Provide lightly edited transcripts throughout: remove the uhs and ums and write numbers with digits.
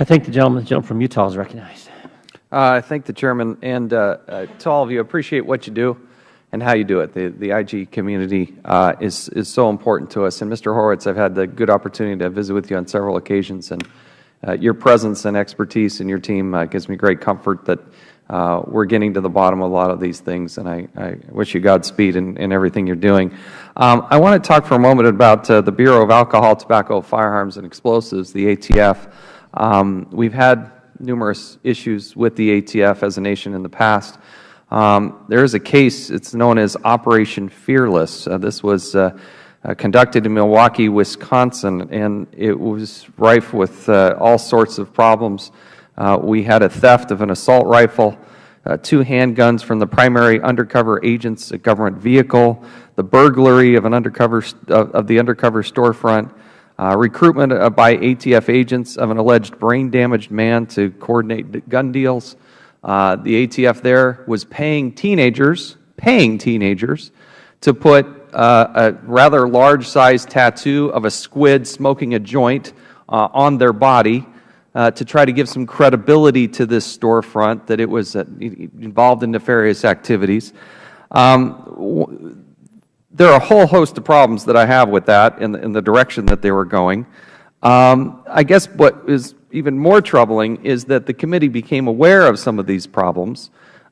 I thank the gentleman. The gentleman from Utah is recognized. I thank the Chairman, and to all of you, appreciate what you do and how you do it. The IG community is so important to us. And Mr. Horowitz, I've had the good opportunity to visit with you on several occasions, and your presence and expertise and your team gives me great comfort that we're getting to the bottom of a lot of these things, and I wish you Godspeed in everything you're doing. I want to talk for a moment about the Bureau of Alcohol, Tobacco, Firearms, and Explosives, the ATF. We've had numerous issues with the ATF as a nation in the past. There is a case, it's known as Operation Fearless. This was conducted in Milwaukee, Wisconsin, and it was rife with all sorts of problems. We had a theft of an assault rifle, 2 handguns from the primary undercover agent's government vehicle, the burglary of the undercover storefront, recruitment by ATF agents of an alleged brain-damaged man to coordinate gun deals. The ATF there was paying teenagers to put a rather large-sized tattoo of a squid smoking a joint on their body to try to give some credibility to this storefront that it was involved in nefarious activities. There are a whole host of problems that I have with that in the direction that they were going. I guess what is even more troubling is that the committee became aware of some of these problems,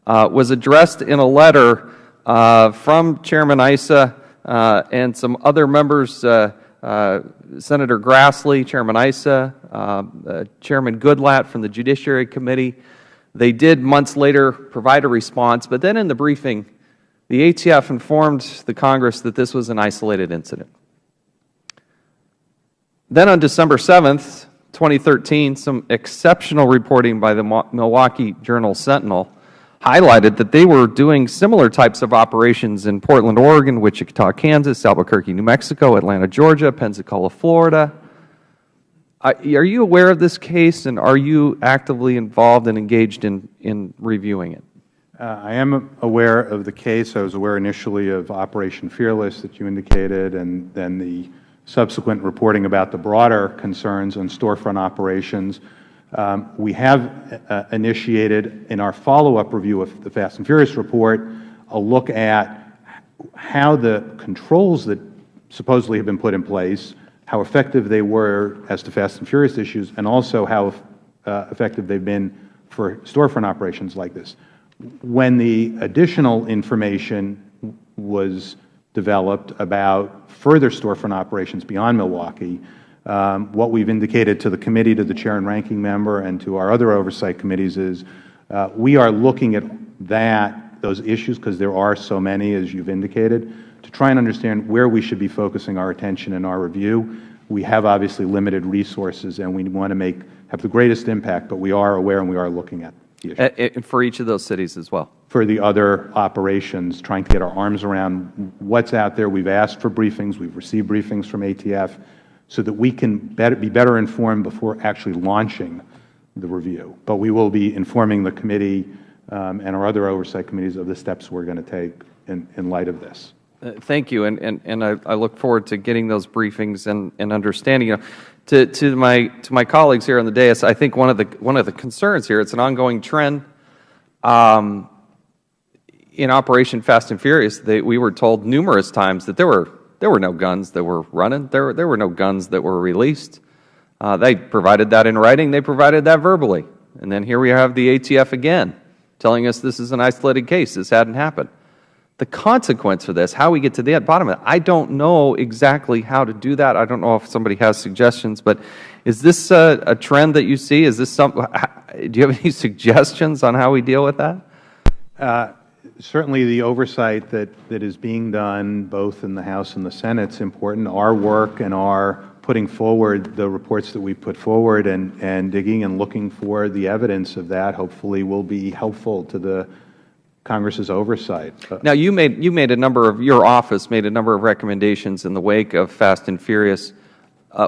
was addressed in a letter from Chairman Issa and some other members, Senator Grassley, Chairman Issa, Chairman Goodlatte from the Judiciary Committee. They did months later provide a response, but then in the briefing, the ATF informed the Congress that this was an isolated incident. Then on December 7th, 2013, some exceptional reporting by the Milwaukee Journal Sentinel highlighted that they were doing similar types of operations in Portland, Oregon, Wichita, Kansas, Albuquerque, New Mexico, Atlanta, Georgia, Pensacola, Florida. Are you aware of this case, and are you actively involved and engaged in reviewing it? I am aware of the case. I was aware initially of Operation Fearless that you indicated, and then the subsequent reporting about the broader concerns on storefront operations. We have initiated, in our follow-up review of the Fast and Furious report, a look at how the controls that supposedly have been put in place, how effective they were as to Fast and Furious issues, and also how effective they've been for storefront operations like this. When the additional information was developed about further storefront operations beyond Milwaukee, what we've indicated to the committee, to the chair and ranking member, and to our other oversight committees is we are looking at those issues, because there are so many, as you've indicated, to try and understand where we should be focusing our attention in our review. We have obviously limited resources, and we want to have the greatest impact, but we are aware and we are looking at the issue. For each of those cities as well? For the other operations, trying to get our arms around what's out there. We've asked for briefings. We've received briefings from ATF so that we can be better informed before actually launching the review. But we will be informing the committee and our other oversight committees of the steps we're going to take in light of this. Thank you, and I look forward to getting those briefings and understanding. To my colleagues here on the dais, I think one of the concerns here, it's an ongoing trend. In Operation Fast and Furious, we were told numerous times that there were no guns that were running. There were no guns that were released. They provided that in writing. They provided that verbally, and then here we have the ATF again telling us this is an isolated case. This hadn't happened. The consequence of this, how we get to the bottom of it, I don't know exactly how to do that. I don't know if somebody has suggestions, but is this a trend that you see? Is this do you have any suggestions on how we deal with that? Certainly the oversight that is being done both in the House and the Senate is important. Our work and our putting forward the reports that we put forward and digging and looking for the evidence of that hopefully will be helpful to the Congress's oversight. Now, your office made a number of recommendations in the wake of Fast and Furious.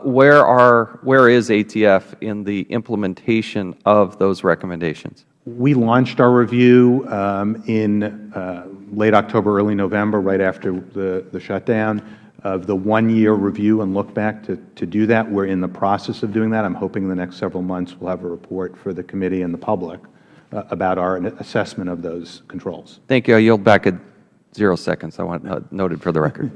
Where is ATF in the implementation of those recommendations? We launched our review in late October, early November, right after the shutdown. of the one-year review and look back to do that. We're in the process of doing that. I'm hoping in the next several months we'll have a report for the committee and the public about our assessment of those controls. Thank you. I yield back at 0 seconds. I want it noted for the record.